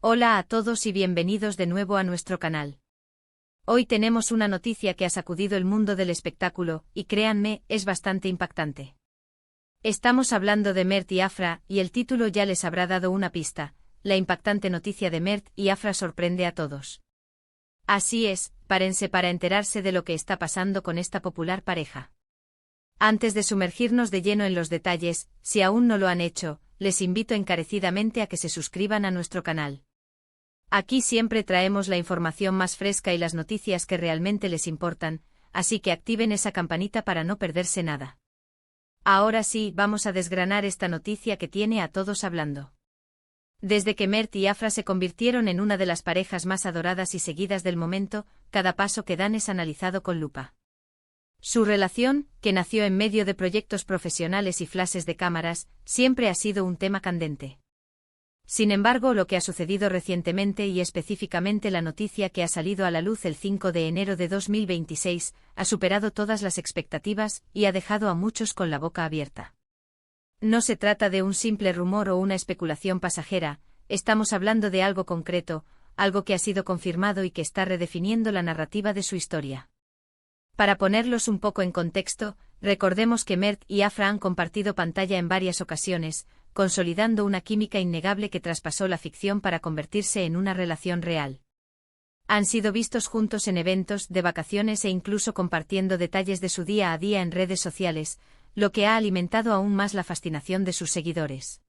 Hola a todos y bienvenidos de nuevo a nuestro canal. Hoy tenemos una noticia que ha sacudido el mundo del espectáculo, y créanme, es bastante impactante. Estamos hablando de Mert y Afra, y el título ya les habrá dado una pista. La impactante noticia de Mert y Afra sorprende a todos. Así es, párense para enterarse de lo que está pasando con esta popular pareja. Antes de sumergirnos de lleno en los detalles, si aún no lo han hecho, les invito encarecidamente a que se suscriban a nuestro canal. Aquí siempre traemos la información más fresca y las noticias que realmente les importan, así que activen esa campanita para no perderse nada. Ahora sí, vamos a desgranar esta noticia que tiene a todos hablando. Desde que Mert y Afra se convirtieron en una de las parejas más adoradas y seguidas del momento, cada paso que dan es analizado con lupa. Su relación, que nació en medio de proyectos profesionales y flashes de cámaras, siempre ha sido un tema candente. Sin embargo, lo que ha sucedido recientemente y específicamente la noticia que ha salido a la luz el 5 de enero de 2026, ha superado todas las expectativas y ha dejado a muchos con la boca abierta. No se trata de un simple rumor o una especulación pasajera, estamos hablando de algo concreto, algo que ha sido confirmado y que está redefiniendo la narrativa de su historia. Para ponerlos un poco en contexto, recordemos que Mert y Afra han compartido pantalla en varias ocasiones, consolidando una química innegable que traspasó la ficción para convertirse en una relación real. Han sido vistos juntos en eventos, de vacaciones e incluso compartiendo detalles de su día a día en redes sociales, lo que ha alimentado aún más la fascinación de sus seguidores.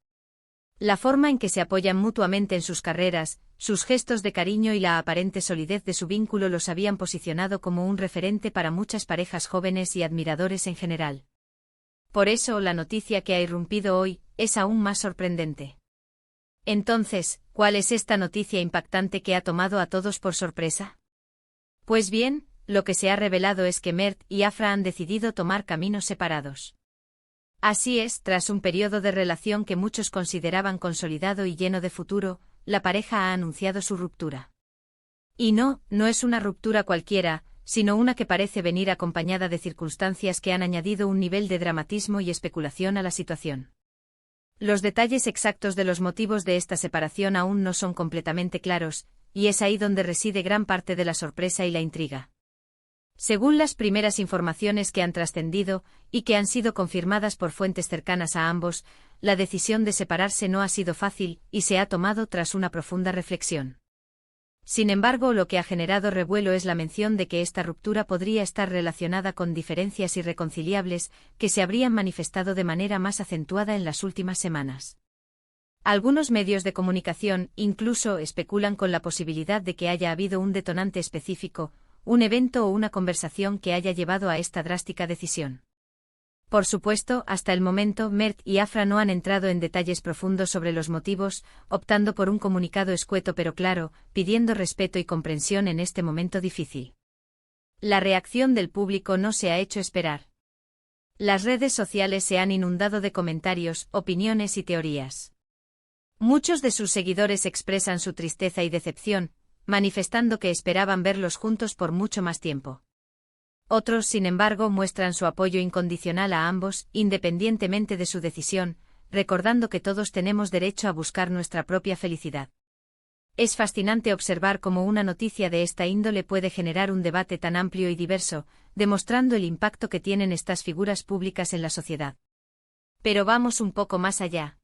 La forma en que se apoyan mutuamente en sus carreras, sus gestos de cariño y la aparente solidez de su vínculo los habían posicionado como un referente para muchas parejas jóvenes y admiradores en general. Por eso, la noticia que ha irrumpido hoy es aún más sorprendente. Entonces, ¿cuál es esta noticia impactante que ha tomado a todos por sorpresa? Pues bien, lo que se ha revelado es que Mert y Afra han decidido tomar caminos separados. Así es, tras un periodo de relación que muchos consideraban consolidado y lleno de futuro, la pareja ha anunciado su ruptura. Y no es una ruptura cualquiera, sino una que parece venir acompañada de circunstancias que han añadido un nivel de dramatismo y especulación a la situación. Los detalles exactos de los motivos de esta separación aún no son completamente claros, y es ahí donde reside gran parte de la sorpresa y la intriga. Según las primeras informaciones que han trascendido, y que han sido confirmadas por fuentes cercanas a ambos, la decisión de separarse no ha sido fácil, y se ha tomado tras una profunda reflexión. Sin embargo, lo que ha generado revuelo es la mención de que esta ruptura podría estar relacionada con diferencias irreconciliables que se habrían manifestado de manera más acentuada en las últimas semanas. Algunos medios de comunicación incluso especulan con la posibilidad de que haya habido un detonante específico, un evento o una conversación que haya llevado a esta drástica decisión. Por supuesto, hasta el momento Mert y Afra no han entrado en detalles profundos sobre los motivos, optando por un comunicado escueto pero claro, pidiendo respeto y comprensión en este momento difícil. La reacción del público no se ha hecho esperar. Las redes sociales se han inundado de comentarios, opiniones y teorías. Muchos de sus seguidores expresan su tristeza y decepción, manifestando que esperaban verlos juntos por mucho más tiempo. Otros, sin embargo, muestran su apoyo incondicional a ambos, independientemente de su decisión, recordando que todos tenemos derecho a buscar nuestra propia felicidad. Es fascinante observar cómo una noticia de esta índole puede generar un debate tan amplio y diverso, demostrando el impacto que tienen estas figuras públicas en la sociedad. Pero vamos un poco más allá.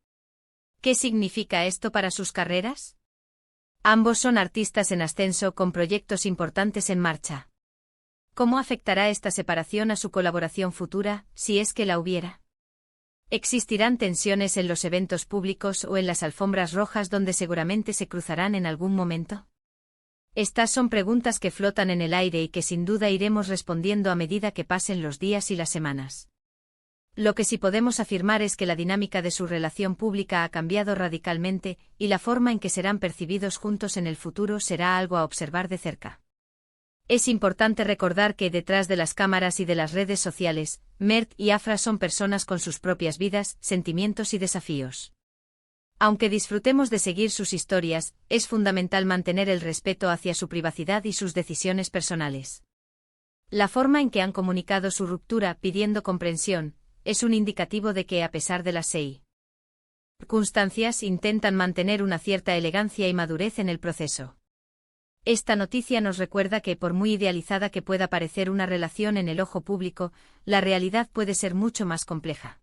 ¿Qué significa esto para sus carreras? Ambos son artistas en ascenso con proyectos importantes en marcha. ¿Cómo afectará esta separación a su colaboración futura, si es que la hubiera? ¿Existirán tensiones en los eventos públicos o en las alfombras rojas donde seguramente se cruzarán en algún momento? Estas son preguntas que flotan en el aire y que sin duda iremos respondiendo a medida que pasen los días y las semanas. Lo que sí podemos afirmar es que la dinámica de su relación pública ha cambiado radicalmente, y la forma en que serán percibidos juntos en el futuro será algo a observar de cerca. Es importante recordar que detrás de las cámaras y de las redes sociales, Mert y Afra son personas con sus propias vidas, sentimientos y desafíos. Aunque disfrutemos de seguir sus historias, es fundamental mantener el respeto hacia su privacidad y sus decisiones personales. La forma en que han comunicado su ruptura pidiendo comprensión, es un indicativo de que a pesar de las circunstancias intentan mantener una cierta elegancia y madurez en el proceso. Esta noticia nos recuerda que, por muy idealizada que pueda parecer una relación en el ojo público, la realidad puede ser mucho más compleja.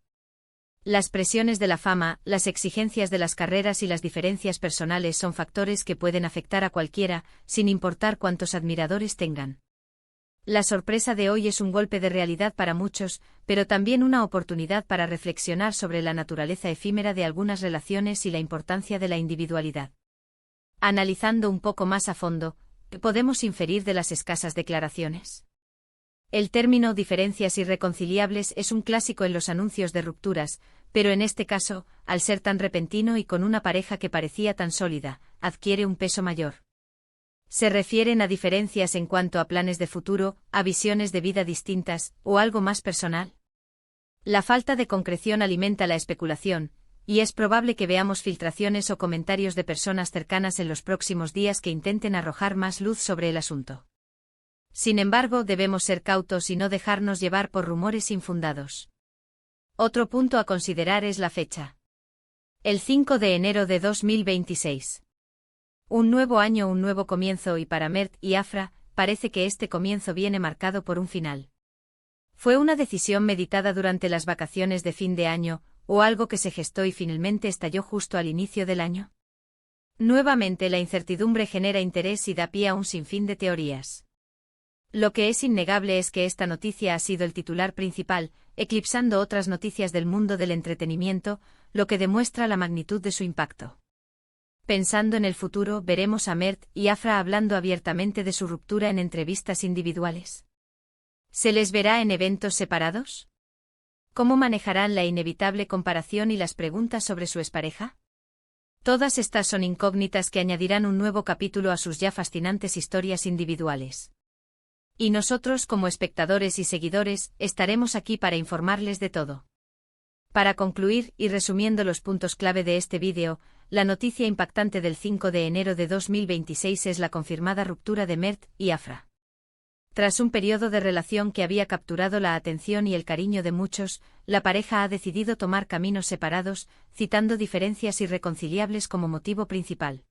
Las presiones de la fama, las exigencias de las carreras y las diferencias personales son factores que pueden afectar a cualquiera, sin importar cuántos admiradores tengan. La sorpresa de hoy es un golpe de realidad para muchos, pero también una oportunidad para reflexionar sobre la naturaleza efímera de algunas relaciones y la importancia de la individualidad. Analizando un poco más a fondo, ¿qué podemos inferir de las escasas declaraciones? El término diferencias irreconciliables es un clásico en los anuncios de rupturas, pero en este caso, al ser tan repentino y con una pareja que parecía tan sólida, adquiere un peso mayor. ¿Se refieren a diferencias en cuanto a planes de futuro, a visiones de vida distintas, o algo más personal? La falta de concreción alimenta la especulación, y es probable que veamos filtraciones o comentarios de personas cercanas en los próximos días que intenten arrojar más luz sobre el asunto. Sin embargo, debemos ser cautos y no dejarnos llevar por rumores infundados. Otro punto a considerar es la fecha. El 5 de enero de 2026. Un nuevo año, un nuevo comienzo, y para Mert y Afra, parece que este comienzo viene marcado por un final. ¿Fue una decisión meditada durante las vacaciones de fin de año, o algo que se gestó y finalmente estalló justo al inicio del año? Nuevamente la incertidumbre genera interés y da pie a un sinfín de teorías. Lo que es innegable es que esta noticia ha sido el titular principal, eclipsando otras noticias del mundo del entretenimiento, lo que demuestra la magnitud de su impacto. Pensando en el futuro, veremos a Mert y Afra hablando abiertamente de su ruptura en entrevistas individuales. ¿Se les verá en eventos separados? ¿Cómo manejarán la inevitable comparación y las preguntas sobre su expareja? Todas estas son incógnitas que añadirán un nuevo capítulo a sus ya fascinantes historias individuales. Y nosotros, como espectadores y seguidores, estaremos aquí para informarles de todo. Para concluir, y resumiendo los puntos clave de este vídeo, la noticia impactante del 5 de enero de 2026 es la confirmada ruptura de Mert y Afra. Tras un periodo de relación que había capturado la atención y el cariño de muchos, la pareja ha decidido tomar caminos separados, citando diferencias irreconciliables como motivo principal.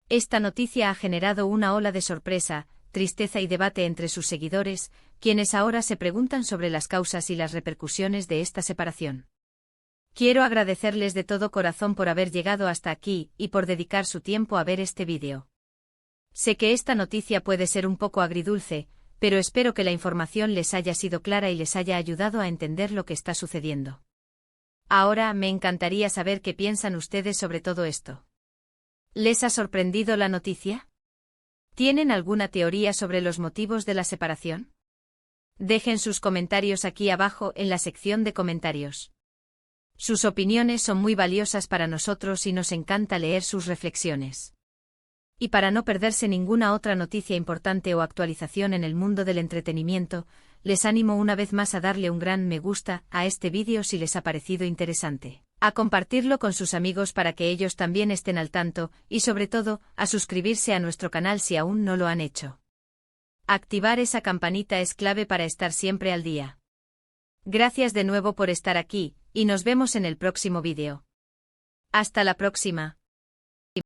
Esta noticia ha generado una ola de sorpresa, tristeza y debate entre sus seguidores, quienes ahora se preguntan sobre las causas y las repercusiones de esta separación. Quiero agradecerles de todo corazón por haber llegado hasta aquí y por dedicar su tiempo a ver este vídeo. Sé que esta noticia puede ser un poco agridulce, pero espero que la información les haya sido clara y les haya ayudado a entender lo que está sucediendo. Ahora me encantaría saber qué piensan ustedes sobre todo esto. ¿Les ha sorprendido la noticia? ¿Tienen alguna teoría sobre los motivos de la separación? Dejen sus comentarios aquí abajo en la sección de comentarios. Sus opiniones son muy valiosas para nosotros y nos encanta leer sus reflexiones. Y para no perderse ninguna otra noticia importante o actualización en el mundo del entretenimiento, les animo una vez más a darle un gran me gusta a este vídeo si les ha parecido interesante, a compartirlo con sus amigos para que ellos también estén al tanto, y sobre todo, a suscribirse a nuestro canal si aún no lo han hecho. Activar esa campanita es clave para estar siempre al día. Gracias de nuevo por estar aquí, y nos vemos en el próximo vídeo. Hasta la próxima.